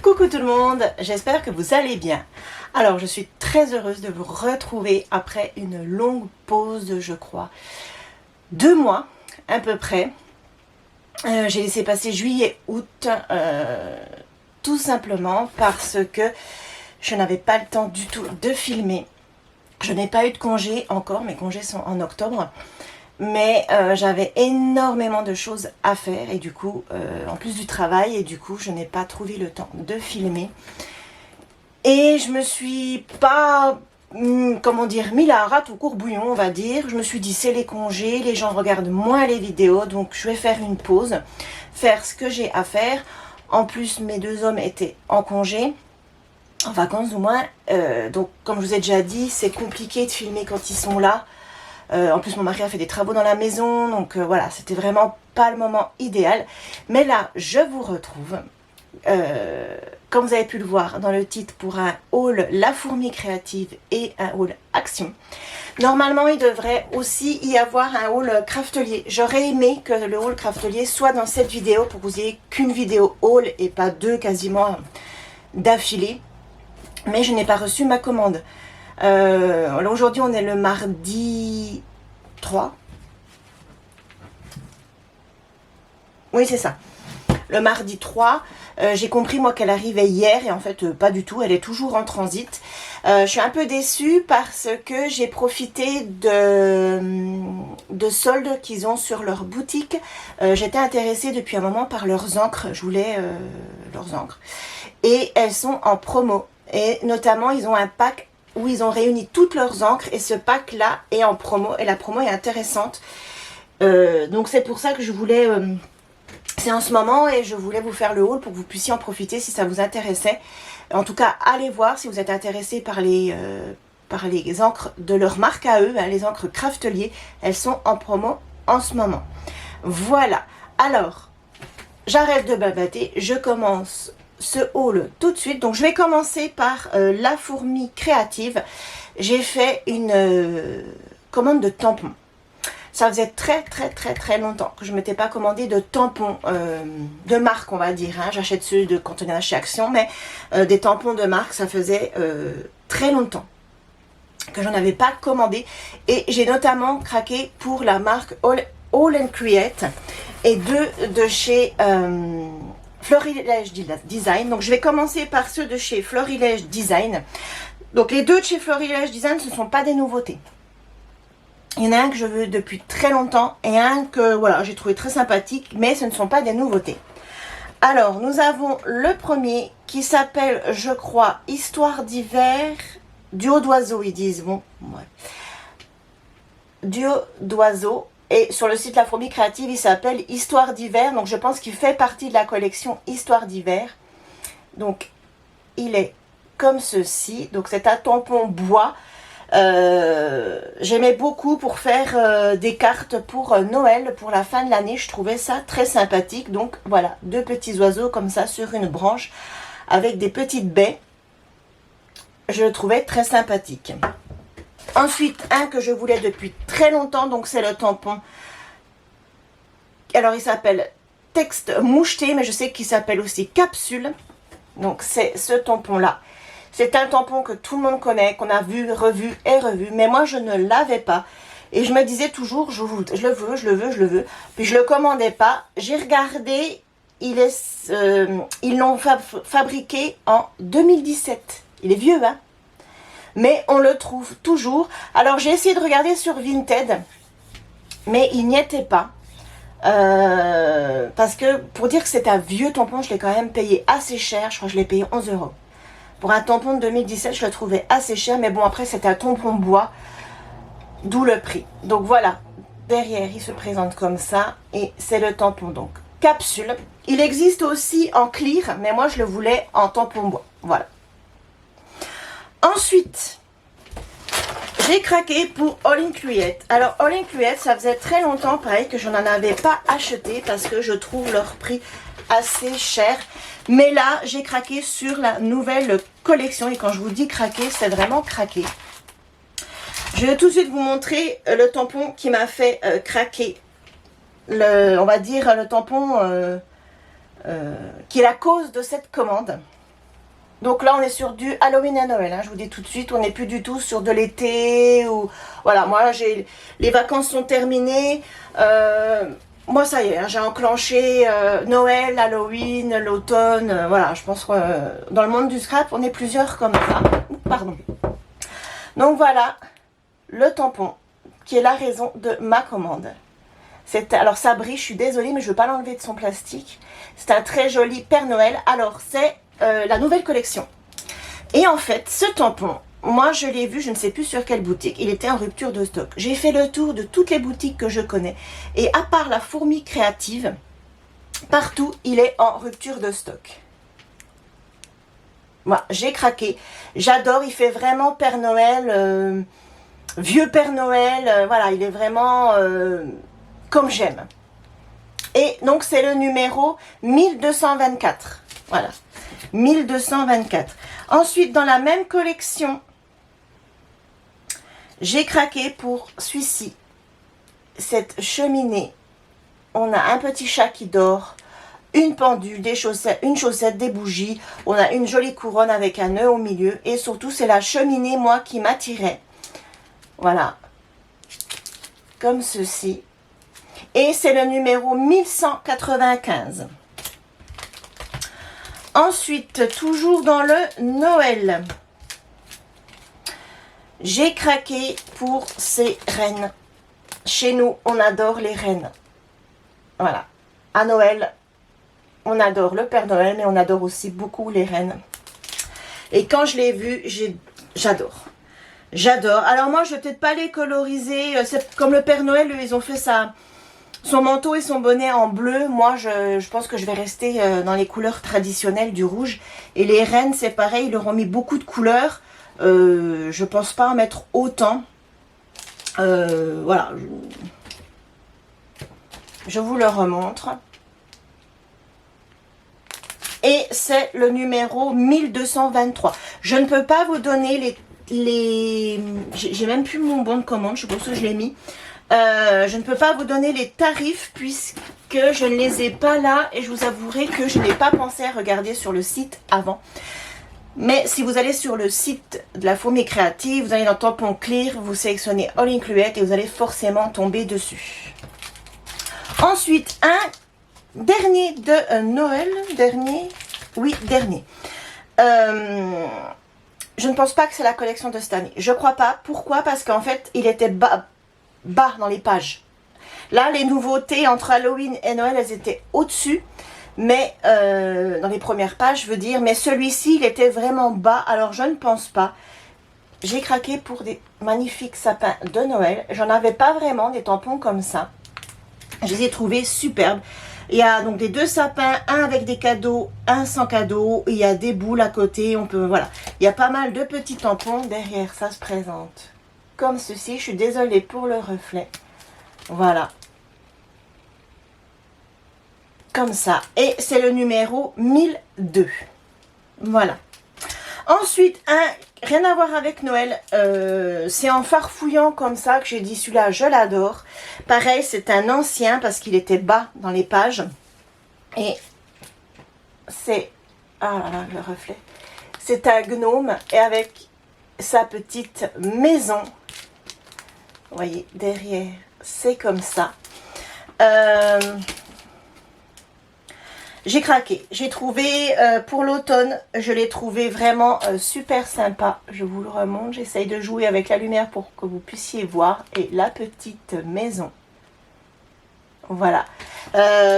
Coucou tout le monde, j'espère que vous allez bien. Alors je suis très heureuse de vous retrouver après une longue pause de, je crois, 2 mois à peu près. J'ai laissé passer juillet, août, tout simplement parce que je n'avais pas le temps du tout de filmer. Je n'ai pas eu de congé encore, mes congés sont en octobre. Mais j'avais énormément de choses à faire et du coup, en plus du travail, et du coup, je n'ai pas trouvé le temps de filmer. Et je me suis pas, comment dire, mis la rate au courbouillon, on va dire. Je me suis dit, c'est les congés, les gens regardent moins les vidéos, donc je vais faire une pause, faire ce que j'ai à faire. En plus, mes 2 hommes étaient en congé, en vacances du moins. Donc, comme je vous ai déjà dit, c'est compliqué de filmer quand ils sont là. En plus mon mari a fait des travaux dans la maison, donc voilà, c'était vraiment pas le moment idéal. Mais là, je vous retrouve, comme vous avez pu le voir dans le titre, pour un haul La Fourmi Créative et un haul Action. Normalement, il devrait aussi y avoir un haul Craftelier. J'aurais aimé que le haul Craftelier soit dans cette vidéo pour que vous ayez qu'une vidéo haul et pas 2 quasiment d'affilée. Mais je n'ai pas reçu ma commande. Aujourd'hui on est le mardi 3. Oui, c'est ça. Le mardi 3. J'ai compris moi qu'elle arrivait hier et en fait pas du tout. Elle est toujours en transit. Je suis un peu déçue parce que j'ai profité de soldes qu'ils ont sur leur boutique. J'étais intéressée depuis un moment par leurs encres. Je voulais leurs encres. Et elles sont en promo. Et notamment ils ont un pack où ils ont réuni toutes leurs encres et ce pack là est en promo et la promo est intéressante. Donc c'est pour ça que je voulais, c'est en ce moment et je voulais vous faire le haul pour que vous puissiez en profiter si ça vous intéressait. En tout cas, allez voir si vous êtes intéressé par les encres de leur marque à eux, hein, les encres Craftelier. Elles sont en promo en ce moment. Voilà, alors j'arrête de babater, je commence ce haul tout de suite. Donc je vais commencer par La Fourmi Créative. J'ai fait une commande de tampons. Ça faisait très longtemps que je ne m'étais pas commandé de tampons de marque, on va dire, hein. J'achète ceux de quand on est chez Action, mais des tampons de marque, ça faisait très longtemps que j'en avais pas commandé. Et j'ai notamment craqué pour la marque All and Create et 2 de chez Florilège Design. Donc je vais commencer par ceux de chez Florilège Design. Donc les 2 de chez Florilège Design, ce ne sont pas des nouveautés. Il y en a un que je veux depuis très longtemps et un que voilà, j'ai trouvé très sympathique, mais ce ne sont pas des nouveautés. Alors nous avons le premier qui s'appelle, je crois, Histoire d'hiver, duo d'oiseaux, ils disent. Bon, ouais. Duo d'oiseaux. Et sur le site La Fourmi Créative, il s'appelle Histoire d'hiver. Donc je pense qu'il fait partie de la collection Histoire d'hiver. Donc il est comme ceci. Donc c'est un tampon bois. J'aimais beaucoup pour faire des cartes pour Noël, pour la fin de l'année. Je trouvais ça très sympathique. Donc voilà, 2 petits oiseaux comme ça sur une branche avec des petites baies. Je le trouvais très sympathique. Ensuite, un que je voulais depuis très longtemps, donc c'est le tampon. Alors, il s'appelle Texte Moucheté, mais je sais qu'il s'appelle aussi Capsule. Donc, c'est ce tampon-là. C'est un tampon que tout le monde connaît, qu'on a vu, revu et revu. Mais moi, je ne l'avais pas. Et je me disais toujours, je le veux. Puis, je ne le commandais pas. J'ai regardé, ils l'ont fabriqué en 2017. Il est vieux, hein? Mais on le trouve toujours. Alors j'ai essayé de regarder sur Vinted, mais il n'y était pas. Parce que pour dire que c'est un vieux tampon, je l'ai quand même payé assez cher. Je crois que je l'ai payé 11 €. Pour un tampon de 2017, je le trouvais assez cher. Mais bon, après c'est un tampon bois, d'où le prix. Donc voilà, derrière il se présente comme ça. Et c'est le tampon donc Capsule. Il existe aussi en clear, mais moi je le voulais en tampon bois. Voilà. Ensuite, j'ai craqué pour All and Create. Alors, All and Create, ça faisait très longtemps, pareil, que je n'en avais pas acheté parce que je trouve leur prix assez cher. Mais là, j'ai craqué sur la nouvelle collection. Et quand je vous dis craquer, c'est vraiment craquer. Je vais tout de suite vous montrer le tampon qui m'a fait craquer. On va dire le tampon qui est la cause de cette commande. Donc là, on est sur du Halloween et Noël, hein, je vous dis tout de suite, on n'est plus du tout sur de l'été ou... Voilà, moi, les vacances sont terminées. Moi, ça y est, hein, j'ai enclenché Noël, Halloween, l'automne. Voilà, je pense que dans le monde du scrap, on est plusieurs comme ça. Pardon. Donc voilà, le tampon, qui est la raison de ma commande. Alors ça brille, je suis désolée, mais je ne veux pas l'enlever de son plastique. C'est un très joli Père Noël. Alors, c'est la nouvelle collection. Et en fait, ce tampon, moi je l'ai vu, je ne sais plus sur quelle boutique, il était en rupture de stock. J'ai fait le tour de toutes les boutiques que je connais. Et à part la Fourmi Créative, partout il est en rupture de stock. Moi, j'ai craqué. J'adore, il fait vraiment Père Noël, vieux Père Noël. Voilà, il est vraiment comme j'aime. Et donc c'est le numéro 1224. Voilà. 1224. Ensuite, dans la même collection, j'ai craqué pour celui-ci. Cette cheminée. On a un petit chat qui dort, une pendule, des chaussettes, une chaussette, des bougies. On a une jolie couronne avec un nœud au milieu. Et surtout, c'est la cheminée, moi, qui m'attirait. Voilà. Comme ceci. Et c'est le numéro 1195. Ensuite, toujours dans le Noël, j'ai craqué pour ces rennes. Chez nous, on adore les rennes. Voilà. À Noël, on adore le Père Noël, mais on adore aussi beaucoup les rennes. Et quand je l'ai vu, j'adore. J'adore. Alors moi, je ne vais peut-être pas les coloriser. C'est comme le Père Noël, ils ont fait ça. Son manteau et son bonnet en bleu, moi je pense que je vais rester dans les couleurs traditionnelles du rouge. Et les rennes c'est pareil, ils leur ont mis beaucoup de couleurs. Je pense pas en mettre autant. Voilà. Je vous le remontre. Et c'est le numéro 1223. Je ne peux pas vous donner j'ai même plus mon bon de commande, je pense que je l'ai mis. Je ne peux pas vous donner les tarifs puisque je ne les ai pas là et je vous avouerai que je n'ai pas pensé à regarder sur le site avant. Mais si vous allez sur le site de la Fourmi Créative, vous allez dans Tampon Clear, vous sélectionnez All Included et vous allez forcément tomber dessus. Ensuite, un dernier de Noël. Oui, dernier. Je ne pense pas que c'est la collection de cette année. Je crois pas. Pourquoi? Parce qu'en fait, il était bas dans les pages. Là, les nouveautés entre Halloween et Noël, elles étaient au-dessus. Mais dans les premières pages, je veux dire. Mais celui-ci, il était vraiment bas. Alors, je ne pense pas. J'ai craqué pour des magnifiques sapins de Noël. J'en avais pas vraiment des tampons comme ça. Je les ai trouvés superbes. Il y a donc des deux sapins, un avec des cadeaux, un sans cadeau. Il y a des boules à côté. On peut, voilà. Il y a pas mal de petits tampons. Derrière, ça se présente comme ceci. Je suis désolée pour le reflet. Voilà. Comme ça. Et c'est le numéro 1002. Voilà. Ensuite, rien à voir avec Noël. C'est en farfouillant comme ça que j'ai dit celui-là, je l'adore. Pareil, c'est un ancien parce qu'il était bas dans les pages. Et c'est... Ah là là, le reflet. C'est un gnome et avec sa petite maison. Vous voyez, derrière, c'est comme ça. J'ai craqué. J'ai trouvé, pour l'automne, je l'ai trouvé vraiment super sympa. Je vous le remonte. J'essaye de jouer avec la lumière pour que vous puissiez voir. Et la petite maison. Voilà.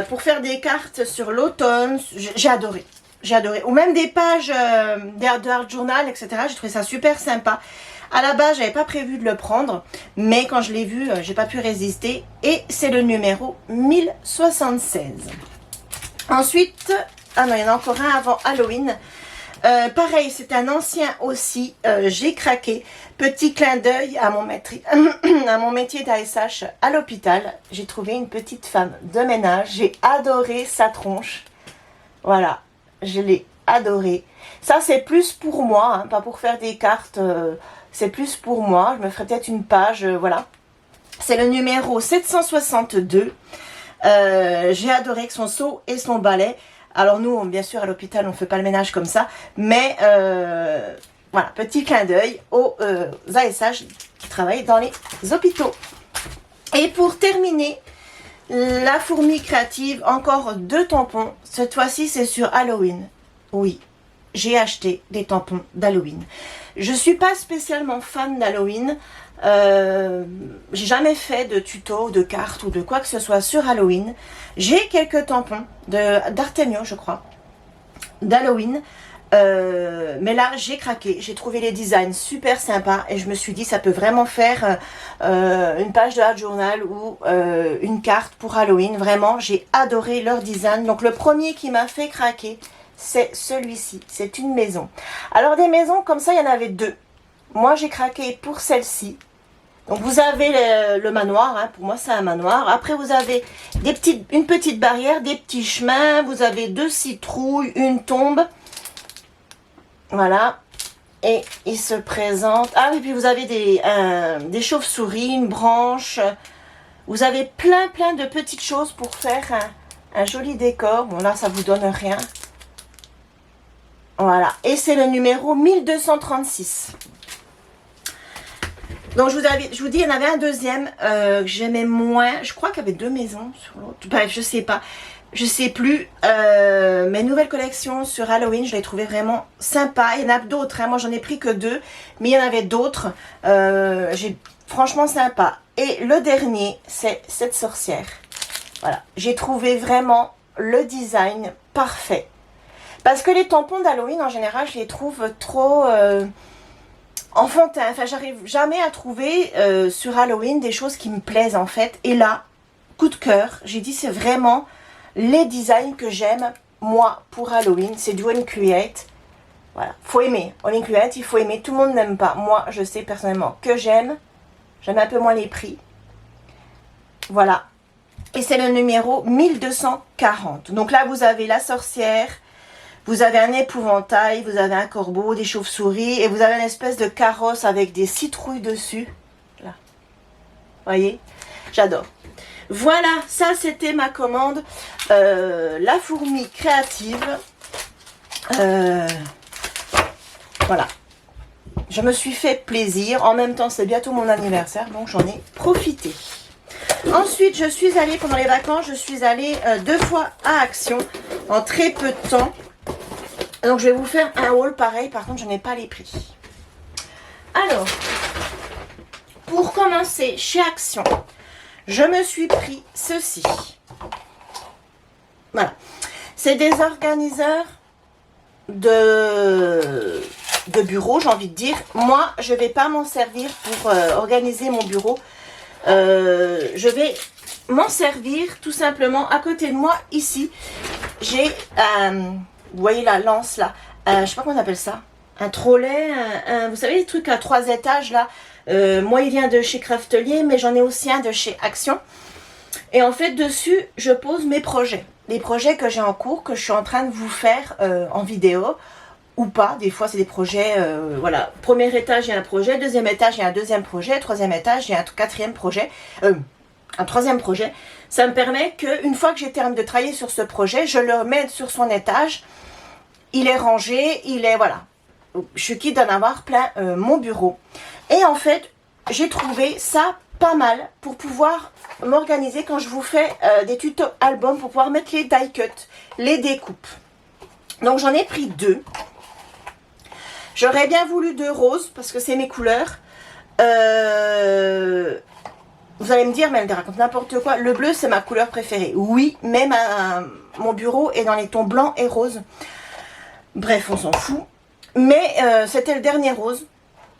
Pour faire des cartes sur l'automne, j'ai adoré. J'ai adoré. Ou même des pages d'Art Journal, etc. J'ai trouvé ça super sympa. À la base, j'avais pas prévu de le prendre, mais quand je l'ai vu, j'ai pas pu résister. Et c'est le numéro 1076. Ensuite, ah non, il y en a encore un avant Halloween. Pareil, c'est un ancien aussi. J'ai craqué. Petit clin d'œil à mon métier d'ASH à l'hôpital. J'ai trouvé une petite femme de ménage. J'ai adoré sa tronche. Voilà, je l'ai adoré. Ça, c'est plus pour moi, hein, pas pour faire des cartes. C'est plus pour moi. Je me ferai peut-être une page, voilà. C'est le numéro 762. J'ai adoré que son seau et son balai. Alors nous, bien sûr, à l'hôpital, on ne fait pas le ménage comme ça. Mais voilà, petit clin d'œil aux ASH qui travaillent dans les hôpitaux. Et pour terminer, la fourmi créative, encore 2 tampons. Cette fois-ci, c'est sur Halloween. Oui, j'ai acheté des tampons d'Halloween. Je suis pas spécialement fan d'Halloween. J'ai jamais fait de tuto, de carte ou de quoi que ce soit sur Halloween. J'ai quelques tampons d'Artemio, je crois, d'Halloween. Mais là, j'ai craqué. J'ai trouvé les designs super sympas et je me suis dit, ça peut vraiment faire une page de Art Journal ou une carte pour Halloween. Vraiment, j'ai adoré leur design. Donc, le premier qui m'a fait craquer, c'est celui-ci. C'est une maison. Alors, des maisons comme ça, il y en avait 2. Moi, j'ai craqué pour celle-ci. Donc, vous avez le manoir. Hein. Pour moi, c'est un manoir. Après, vous avez une petite barrière, des petits chemins. Vous avez 2 citrouilles, une tombe. Voilà. Et il se présente. Ah, et puis vous avez des chauves-souris, une branche. Vous avez plein de petites choses pour faire un joli décor. Bon, là, ça vous donne rien. Voilà. Et c'est le numéro 1236. Donc, je vous dis, il y en avait un deuxième que j'aimais moins. Je crois qu'il y avait 2 maisons sur l'autre. Bref, je sais pas. Je sais plus. Mes nouvelles collections sur Halloween, je les trouvais vraiment sympas. Il y en a d'autres. Hein. Moi, j'en ai pris que 2. Mais il y en avait d'autres. Franchement sympa. Et le dernier, c'est cette sorcière. Voilà. J'ai trouvé vraiment le design parfait. Parce que les tampons d'Halloween, en général, je les trouve trop enfantins. Enfin, j'arrive jamais à trouver sur Halloween des choses qui me plaisent, en fait. Et là, coup de cœur, j'ai dit, c'est vraiment les designs que j'aime, moi, pour Halloween. C'est du All Create. Voilà. Faut aimer. All Create, il faut aimer. Tout le monde n'aime pas. Moi, je sais personnellement que j'aime. J'aime un peu moins les prix. Voilà. Et c'est le numéro 1240. Donc là, vous avez la sorcière. Vous avez un épouvantail, vous avez un corbeau, des chauves-souris et vous avez une espèce de carrosse avec des citrouilles dessus. Là. Voyez? J'adore. Voilà, ça c'était ma commande. La fourmi créative. Voilà. Je me suis fait plaisir. En même temps, c'est bientôt mon anniversaire, donc j'en ai profité. Ensuite, je suis allée, pendant les vacances, je suis allée 2 fois à Action en très peu de temps. Donc, je vais vous faire un haul pareil. Par contre, je n'ai pas les prix. Alors, pour commencer, chez Action, je me suis pris ceci. Voilà. C'est des organiseurs de bureau, j'ai envie de dire. Moi, je ne vais pas m'en servir pour organiser mon bureau. Je vais m'en servir tout simplement à côté de moi, ici. J'ai vous voyez la lance là, je sais pas comment on appelle ça, un trolley, vous savez les trucs à 3 étages là. Moi il vient de chez Craftelier, mais j'en ai aussi un de chez Action. Et en fait dessus je pose mes projets, les projets que j'ai en cours, que je suis en train de vous faire en vidéo ou pas. Des fois c'est des projets, voilà, premier étage il y a un projet, deuxième étage il y a un deuxième projet, troisième étage il y a un quatrième projet, un troisième projet. Ça me permet qu'une fois que j'ai terminé de travailler sur ce projet, je le mets sur son étage. Il est rangé, il est, voilà. Je suis quitte d'en avoir plein mon bureau. Et en fait, j'ai trouvé ça pas mal pour pouvoir m'organiser quand je vous fais des tutos albums, pour pouvoir mettre les die cuts, les découpes. Donc j'en ai pris 2. J'aurais bien voulu 2 roses parce que c'est mes couleurs. Vous allez me dire, mais elle raconte n'importe quoi. Le bleu, c'est ma couleur préférée. Oui, mais mon bureau est dans les tons blancs et roses. Bref, on s'en fout. Mais c'était le dernier rose.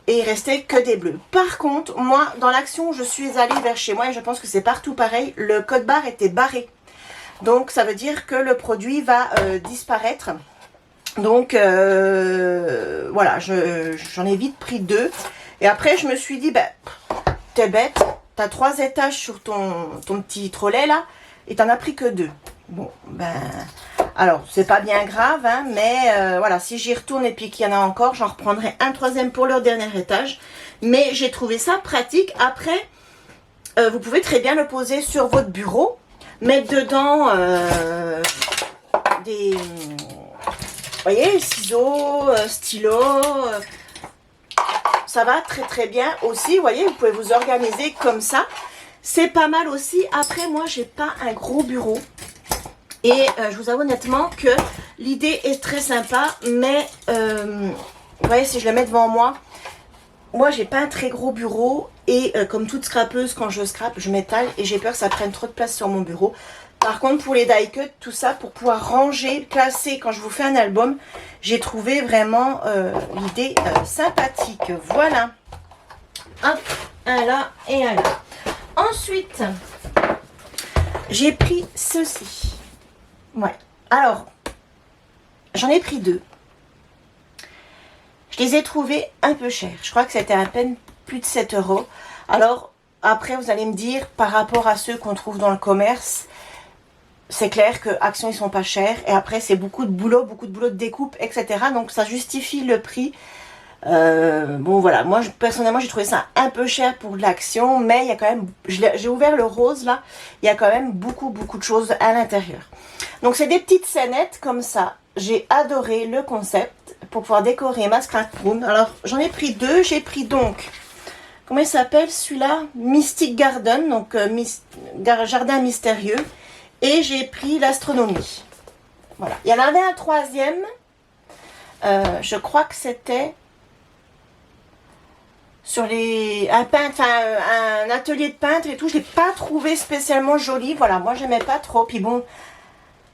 Et il restait que des bleus. Par contre, moi, dans l'Action, je suis allée vers chez moi. Et je pense que c'est partout pareil. Le code barre était barré. Donc, ça veut dire que le produit va disparaître. Donc, voilà. J'en ai vite pris 2. Et après, je me suis dit, ben, t'es bête. T'as 3 étages sur ton petit trolley là. Et t'en as pris que 2. Bon, ben... Alors, c'est pas bien grave, hein, mais voilà, si j'y retourne et puis qu'il y en a encore, j'en reprendrai un 3e pour le dernier étage. Mais j'ai trouvé ça pratique. Après, vous pouvez très bien le poser sur votre bureau, mettre dedans voyez, ciseaux, stylo, ça va très très bien aussi. Vous voyez, vous pouvez vous organiser comme ça. C'est pas mal aussi. Après, moi, j'ai pas un gros bureau. Et je vous avoue honnêtement que l'idée est très sympa. Mais, vous voyez, si je le mets devant moi, moi, j'ai pas un très gros bureau. Et comme toute scrapeuse, quand je scrape, je m'étale. Et j'ai peur que ça prenne trop de place sur mon bureau. Par contre, pour les die cuts, tout ça, pour pouvoir ranger, classer, quand je vous fais un album, j'ai trouvé vraiment l'idée sympathique. Voilà. Hop, un là et un là. Ensuite, j'ai pris ceci. Ouais. Alors, j'en ai pris deux. Je les ai trouvés un peu chers. Je crois que c'était à peine plus de 7 €. Alors, après, vous allez me dire, par rapport à ceux qu'on trouve dans le commerce, c'est clair que Action, ils sont pas chers. Et après, c'est beaucoup de boulot de découpe, etc. Donc, ça justifie le prix. Bon, voilà. Moi, personnellement, j'ai trouvé ça un peu cher pour de l'Action. Mais il y a quand même... J'ai ouvert le rose, là. Il y a quand même beaucoup de choses à l'intérieur. Donc, c'est des petites scénettes comme ça. J'ai adoré le concept pour pouvoir décorer ma scrap room. Alors, j'en ai pris deux. J'ai pris donc... Comment il s'appelle celui-là? Mystic Garden. Donc, jardin mystérieux. Et j'ai pris l'astronomie. Voilà. Il y en avait un troisième. Je crois que c'était sur un atelier de peintre et tout. Je ne l'ai pas trouvé spécialement joli. Voilà, moi j'aimais pas trop. Puis bon,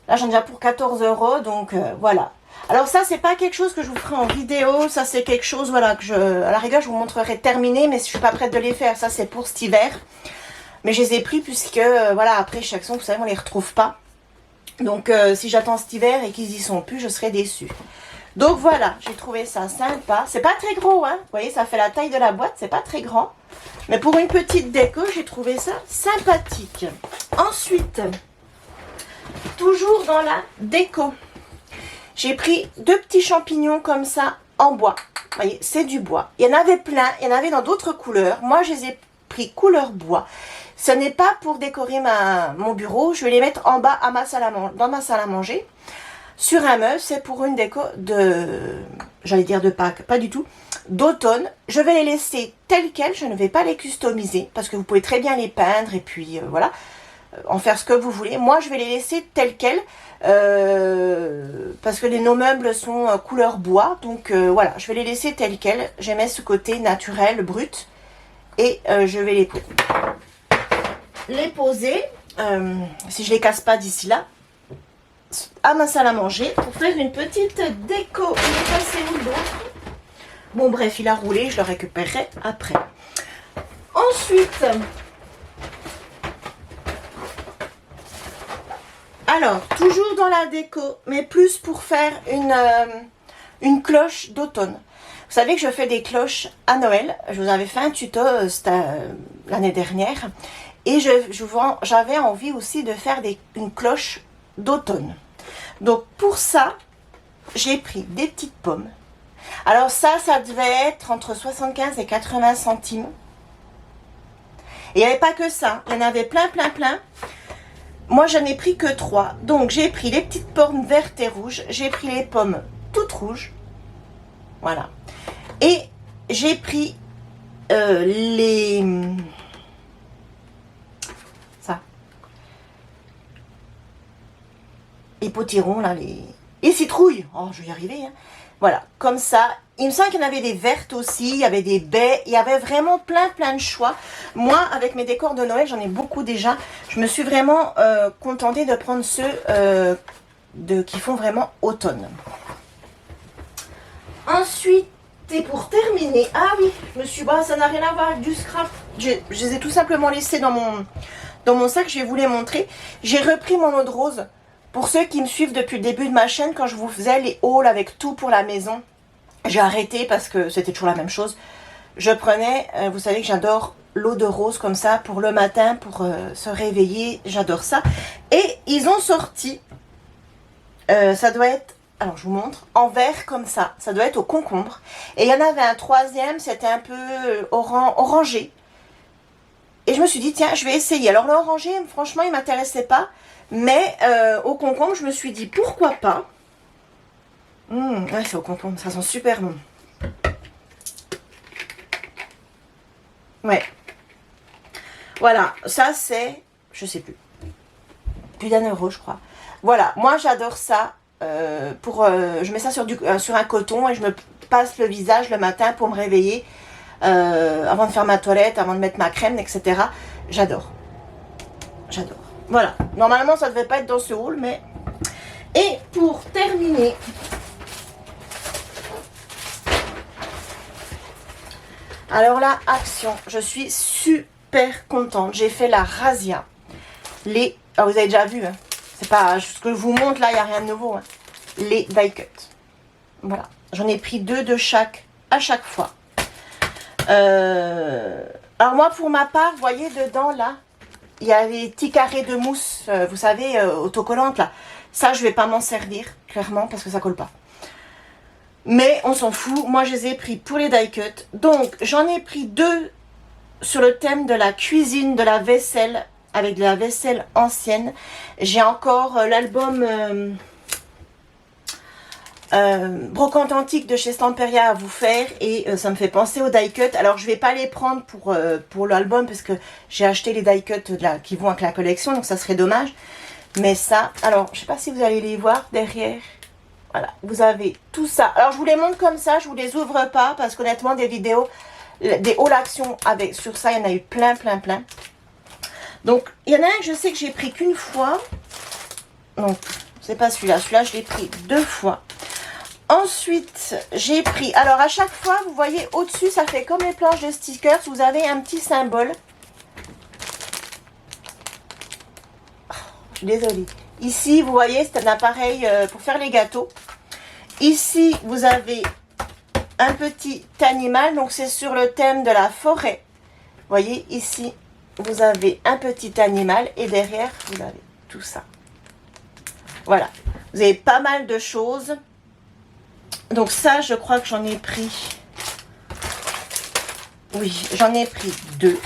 là j'en ai déjà pour 14 €. Donc voilà. Alors ça, c'est pas quelque chose que je vous ferai en vidéo. Ça, c'est quelque chose, voilà, que à la rigueur, je vous montrerai terminé. Mais je suis pas prête de les faire. Ça, c'est pour cet hiver. Mais je les ai pris puisque, voilà, après chaque son, vous savez, on les retrouve pas. Donc, si j'attends cet hiver et qu'ils y sont plus, je serai déçue. Donc, voilà, j'ai trouvé ça sympa. C'est pas très gros, hein. Vous voyez, ça fait la taille de la boîte, c'est pas très grand. Mais pour une petite déco, j'ai trouvé ça sympathique. Ensuite, toujours dans la déco, j'ai pris deux petits champignons comme ça en bois. Vous voyez, c'est du bois. Il y en avait plein, il y en avait dans d'autres couleurs. Moi, je les ai pris couleur bois. Ce n'est pas pour décorer mon bureau. Je vais les mettre en bas à dans ma salle à manger. Sur un meuble, c'est pour une déco j'allais dire de Pâques, pas du tout, d'automne. Je vais les laisser telles quelles. Je ne vais pas les customiser parce que vous pouvez très bien les peindre et puis voilà, en faire ce que vous voulez. Moi, je vais les laisser telles quelles parce que nos meubles sont couleur bois. Donc voilà, je vais les laisser telles quelles. J'aimais ce côté naturel, brut et je vais les poser, si je les casse pas d'ici là, à ma salle à manger pour faire une petite déco. Il est passé où l'autre? Bon bref, il a roulé, je le récupérerai après. Ensuite, alors, toujours dans la déco, mais plus pour faire une cloche d'automne. Vous savez que je fais des cloches à Noël. Je vous avais fait un tuto l'année dernière. Et j'avais envie aussi de faire une cloche d'automne. Donc pour ça, j'ai pris des petites pommes. Alors ça devait être entre 75 et 80 centimes. Et il n'y avait pas que ça. Il y en avait plein. Moi, je n'ai pris que 3. Donc j'ai pris les petites pommes vertes et rouges. J'ai pris les pommes toutes rouges. Voilà. Et j'ai pris les potirons là, les citrouilles. Oh, je vais y arriver, hein. Voilà, comme ça. Il me semble qu'il y en avait des vertes aussi, il y avait des baies, il y avait vraiment plein de choix. Moi, avec mes décors de Noël, j'en ai beaucoup déjà. Je me suis vraiment contentée de prendre ceux qui font vraiment automne. Ensuite, et pour terminer, ah oui, ça n'a rien à voir avec du scrap. Je les ai tout simplement laissés dans mon sac, je vais vous les montrer. J'ai repris mon eau de rose. Pour ceux qui me suivent depuis le début de ma chaîne, quand je vous faisais les hauls avec tout pour la maison, j'ai arrêté parce que c'était toujours la même chose. Je prenais, vous savez que j'adore l'eau de rose comme ça pour le matin, pour se réveiller, j'adore ça. Et ils ont sorti, ça doit être, alors je vous montre, en vert comme ça doit être au concombre. Et il y en avait un troisième, c'était un peu orangé. Et je me suis dit, tiens, je vais essayer. Alors l'orangé, franchement, il ne m'intéressait pas. Mais au concombre, je me suis dit, pourquoi pas? Ouais, c'est au concombre, ça sent super bon. Ouais. Voilà, ça c'est, je sais plus d'1 € je crois. Voilà, moi j'adore ça. Je mets ça sur un coton et je me passe le visage le matin pour me réveiller. Avant de faire ma toilette, avant de mettre ma crème, etc. J'adore. J'adore. Voilà. Normalement, ça ne devait pas être dans ce haul, mais... Et pour terminer... Alors là, action. Je suis super contente. J'ai fait la razzia. Ah, vous avez déjà vu, hein. C'est pas ce que je vous montre là, il n'y a rien de nouveau. Hein. Les die cut. Voilà. J'en ai pris 2 de chaque à chaque fois. Alors moi, pour ma part, vous voyez dedans là, il y a les petits carrés de mousse, vous savez, autocollantes là. Ça, je vais pas m'en servir, clairement, parce que ça colle pas. Mais on s'en fout. Moi, je les ai pris pour les die cut. Donc, j'en ai pris 2 sur le thème de la cuisine, de la vaisselle, avec de la vaisselle ancienne. J'ai encore l'album brocante antique de chez Stamperia à vous faire. Et ça me fait penser aux die cut. Alors, je vais pas les prendre pour l'album, parce que j'ai acheté les die cut qui vont avec la collection. Donc, ça serait dommage. Mais ça, alors, je sais pas si vous allez les voir derrière. Voilà, vous avez tout ça. Alors, je vous les montre comme ça, je vous les ouvre pas, parce qu'honnêtement, des vidéos, des haul action sur ça, il y en a eu plein. Donc, il y en a un que je sais que j'ai pris qu'une fois. Donc, c'est pas celui-là. Celui-là, je l'ai pris 2 fois. Ensuite, j'ai pris... Alors, à chaque fois, vous voyez, au-dessus, ça fait comme les planches de stickers. Vous avez un petit symbole. Je suis désolée. Ici, vous voyez, c'est un appareil pour faire les gâteaux. Ici, vous avez un petit animal. Donc, c'est sur le thème de la forêt. Vous voyez, ici, vous avez un petit animal. Et derrière, vous avez tout ça. Voilà. Vous avez pas mal de choses. Donc, ça, je crois que j'en ai pris... Oui, j'en ai pris 2.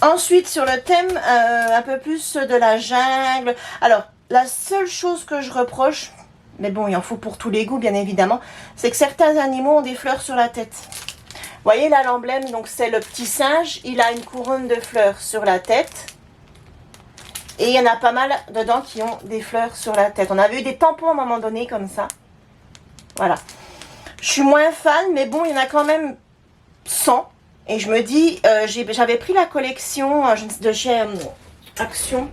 Ensuite, sur le thème un peu plus de la jungle. Alors, la seule chose que je reproche, mais bon, il en faut pour tous les goûts, bien évidemment, c'est que certains animaux ont des fleurs sur la tête. Vous voyez là l'emblème, donc c'est le petit singe. Il a une couronne de fleurs sur la tête. Et il y en a pas mal dedans qui ont des fleurs sur la tête. On avait eu des tampons à un moment donné comme ça. Voilà. Je suis moins fan, mais bon, il y en a quand même 100. Et je me dis, j'avais pris la collection de chez Action.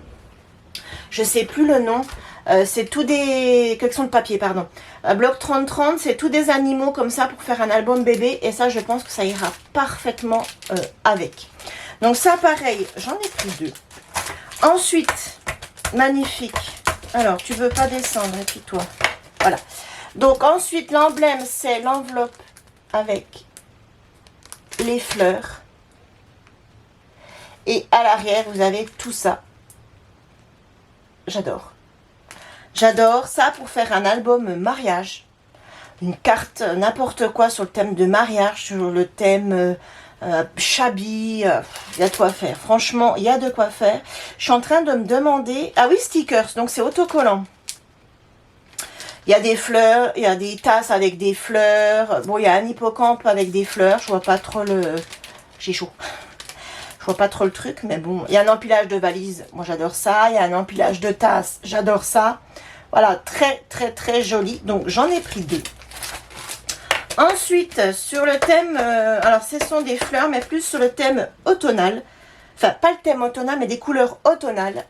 Je sais plus le nom. C'est tout des... collections de papier, pardon. Bloc 3030, c'est tous des animaux comme ça pour faire un album bébé. Et ça, je pense que ça ira parfaitement avec. Donc ça, pareil, j'en ai pris 2. Ensuite, magnifique. Alors, tu veux pas descendre, et puis toi. Voilà. Donc ensuite, l'emblème, c'est l'enveloppe avec les fleurs. Et à l'arrière, vous avez tout ça. J'adore. J'adore ça pour faire un album mariage. Une carte, n'importe quoi sur le thème de mariage, sur le thème shabby. Il y a de quoi faire. Franchement, il y a de quoi faire. Je suis en train de me demander... Ah oui, stickers, donc c'est autocollant. Il y a des fleurs, il y a des tasses avec des fleurs. Bon, il y a un hippocampe avec des fleurs. Je vois pas trop le... J'ai chaud. Je vois pas trop le truc, mais bon. Il y a un empilage de valises. Moi, j'adore ça. Il y a un empilage de tasses. J'adore ça. Voilà, très joli. Donc, j'en ai pris 2. Ensuite, sur le thème... alors, ce sont des fleurs, mais plus sur le thème automnal. Enfin, pas le thème automnal, mais des couleurs automnales.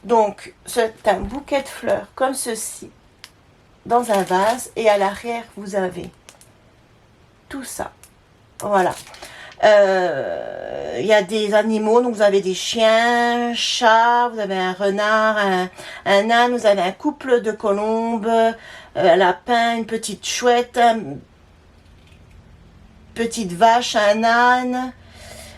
Donc, c'est un bouquet de fleurs comme ceci. Dans un vase, et à l'arrière vous avez tout ça. Voilà. Il y a des animaux, donc vous avez des chiens, chats, vous avez un renard, un âne, vous avez un couple de colombes, un lapin, une petite chouette, une petite vache, un âne,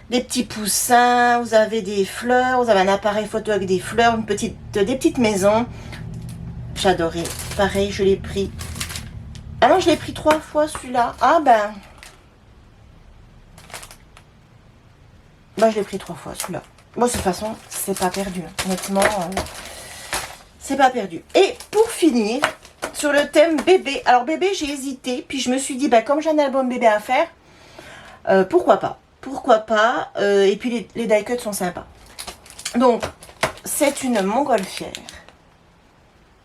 des petits poussins, vous avez des fleurs, vous avez un appareil photo avec des fleurs, des petites maisons. J'adorais. Pareil, je l'ai pris. Ah non, je l'ai pris 3 fois celui-là. Ah ben. Ben, je l'ai pris 3 fois celui-là. Bon, de toute façon, c'est pas perdu. Honnêtement, c'est pas perdu. Et pour finir, sur le thème bébé. Alors bébé, j'ai hésité, puis je me suis dit, bah, comme j'ai un album bébé à faire, pourquoi pas. Pourquoi pas. Et puis les die cuts sont sympas. Donc, c'est une montgolfière.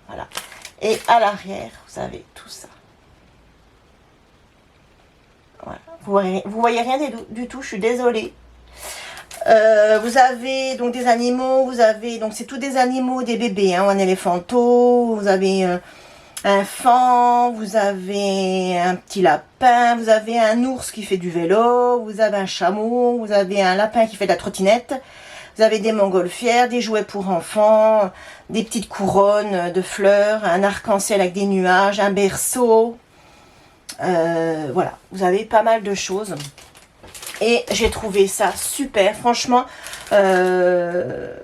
Voilà. Et à l'arrière, vous avez tout ça. Voilà. Vous voyez rien du tout, je suis désolée. Vous avez donc des animaux, vous avez, donc c'est tous des animaux, des bébés, hein, un éléphanteau, vous avez un faon, vous avez un petit lapin, vous avez un ours qui fait du vélo, vous avez un chameau, vous avez un lapin qui fait de la trottinette, vous avez des montgolfières, des jouets pour enfants, des petites couronnes de fleurs, un arc-en-ciel avec des nuages, un berceau. Voilà, vous avez pas mal de choses. Et j'ai trouvé ça super. Franchement, là,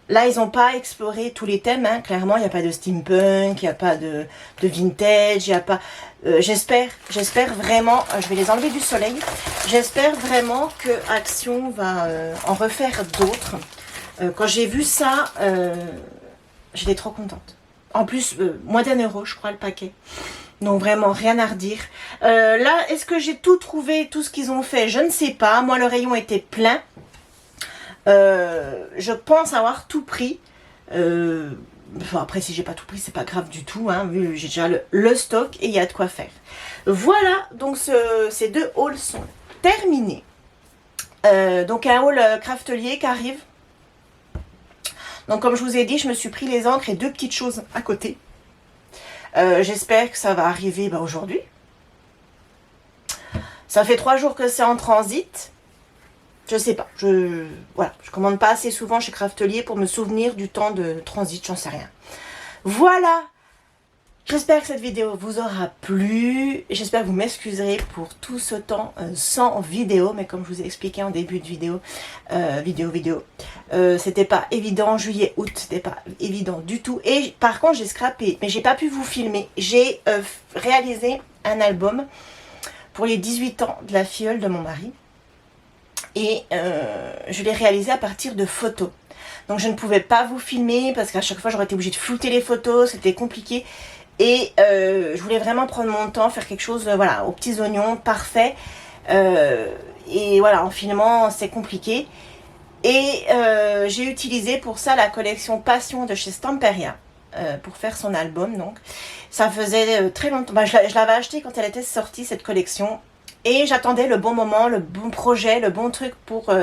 ils n'ont pas exploré tous les thèmes. Hein. Clairement, il n'y a pas de steampunk, il n'y a pas de vintage, il n'y a pas... j'espère vraiment... je vais les enlever du soleil. J'espère vraiment que Action va en refaire d'autres. Quand j'ai vu ça, j'étais trop contente. En plus, moins d'1 €, je crois, le paquet. Donc vraiment, rien à redire. Là, est-ce que j'ai tout trouvé, tout ce qu'ils ont fait? Je ne sais pas. Moi, le rayon était plein. Je pense avoir tout pris. Enfin, après, si j'ai pas tout pris, c'est pas grave du tout. Hein, vu j'ai déjà le stock et il y a de quoi faire. Voilà, donc ces 2 hauls sont terminés. Donc un haul craftelier qui arrive. Donc comme je vous ai dit, je me suis pris les encres et 2 petites choses à côté. J'espère que ça va arriver aujourd'hui. Ça fait 3 jours que c'est en transit. Je sais pas. Voilà, je commande pas assez souvent chez Craftelier pour me souvenir du temps de transit, j'en sais rien. Voilà. J'espère que cette vidéo vous aura plu. J'espère que vous m'excuserez pour tout ce temps sans vidéo. Mais comme je vous ai expliqué en début de vidéo, c'était pas évident. Juillet, août, c'était pas évident du tout. Et par contre, j'ai scrappé, mais j'ai pas pu vous filmer. J'ai réalisé un album pour les 18 ans de la filleule de mon mari. Et je l'ai réalisé à partir de photos. Donc je ne pouvais pas vous filmer parce qu'à chaque fois j'aurais été obligée de flouter les photos, c'était compliqué. Et je voulais vraiment prendre mon temps, faire quelque chose voilà, aux petits oignons, parfait. Et voilà, en filmant, c'est compliqué. Et j'ai utilisé pour ça la collection Passion de chez Stamperia pour faire son album. Donc ça faisait très longtemps. Bah, je l'avais acheté quand elle était sortie, cette collection. Et j'attendais le bon moment, le bon projet, le bon truc pour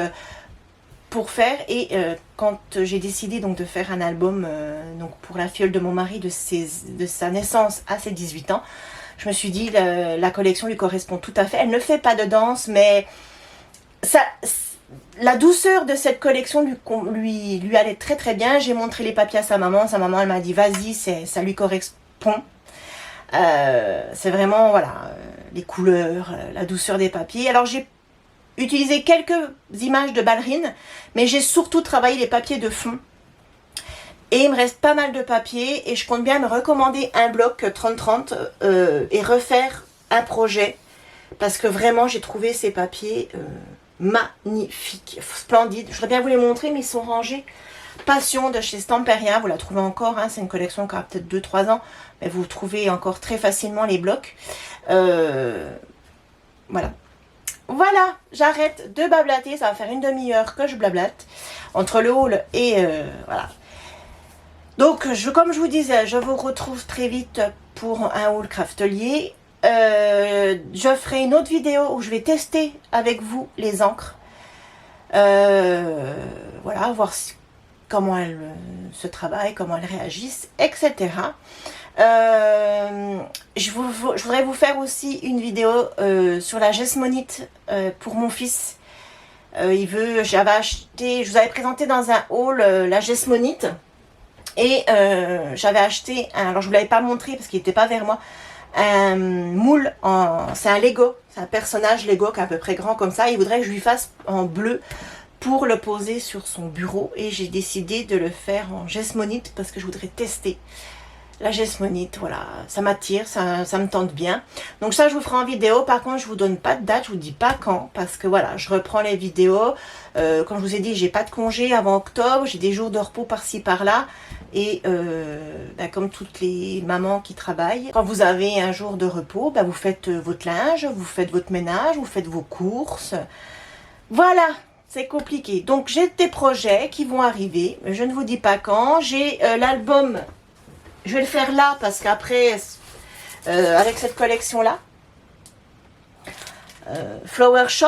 faire. Et quand j'ai décidé donc de faire un album donc pour la filleule de mon mari de sa naissance à ses 18 ans, je me suis dit la collection lui correspond tout à fait. Elle ne fait pas de danse, mais ça, la douceur de cette collection lui allait très très bien. J'ai montré les papiers à sa maman elle m'a dit vas-y, ça lui correspond. C'est vraiment voilà les couleurs, la douceur des papiers. Alors j'ai utilisé quelques images de ballerines, mais j'ai surtout travaillé les papiers de fond. Et il me reste pas mal de papiers et je compte bien me recommander un bloc 30-30 et refaire un projet parce que vraiment j'ai trouvé ces papiers magnifiques, splendides. Je voudrais bien vous les montrer, mais ils sont rangés. Passion de chez Stamperia, vous la trouvez encore, hein, c'est une collection qui a peut-être 2-3 ans, mais vous trouvez encore très facilement les blocs. Voilà. Voilà, j'arrête de blablater, ça va faire une demi-heure que je blablate entre le haul et voilà. Donc, comme je vous disais, je vous retrouve très vite pour un haul craftelier. Je ferai une autre vidéo où je vais tester avec vous les encres. Voilà, voir comment elles se travaillent, comment elles réagissent, etc. Je voudrais vous faire aussi une vidéo sur la Jesmonite pour mon fils. J'avais acheté, je vous avais présenté dans un haul la Jesmonite. Et j'avais acheté, alors je ne vous l'avais pas montré parce qu'il n'était pas vers moi, un moule, c'est un Lego, c'est un personnage Lego qui est à peu près grand comme ça. Il voudrait que je lui fasse en bleu pour le poser sur son bureau. Et j'ai décidé de le faire en Jesmonite parce que je voudrais tester la gesmonite, voilà, ça m'attire, ça me tente bien. Donc ça, je vous ferai en vidéo. Par contre, je vous donne pas de date, je vous dis pas quand, parce que voilà, je reprends les vidéos. Comme je vous ai dit, j'ai pas de congé avant octobre, j'ai des jours de repos par-ci par-là. Et comme toutes les mamans qui travaillent, quand vous avez un jour de repos, vous faites votre linge, vous faites votre ménage, vous faites vos courses. Voilà, c'est compliqué. Donc j'ai des projets qui vont arriver, je ne vous dis pas quand. J'ai l'album, je vais le faire là parce qu'après, avec cette collection-là, Flower Shop,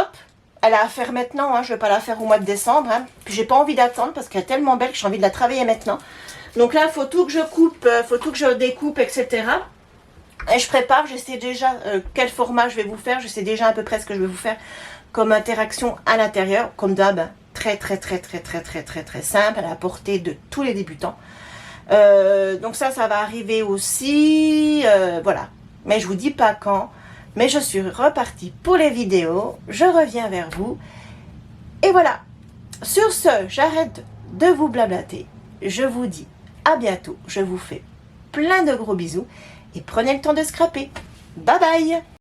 elle a à faire maintenant, hein, je ne vais pas la faire au mois de décembre. Hein. Puis j'ai pas envie d'attendre parce qu'elle est tellement belle que j'ai envie de la travailler maintenant. Donc là, il faut tout que je coupe, faut tout que je découpe, etc. Et je prépare, je sais déjà quel format je vais vous faire, je sais déjà à peu près ce que je vais vous faire comme interaction à l'intérieur, comme d'hab, très simple, à la portée de tous les débutants. Donc ça va arriver aussi, voilà. Mais je vous dis pas quand, mais je suis repartie pour les vidéos, je reviens vers vous. Et voilà, sur ce, j'arrête de vous blablater, je vous dis à bientôt, je vous fais plein de gros bisous et prenez le temps de scraper. Bye bye!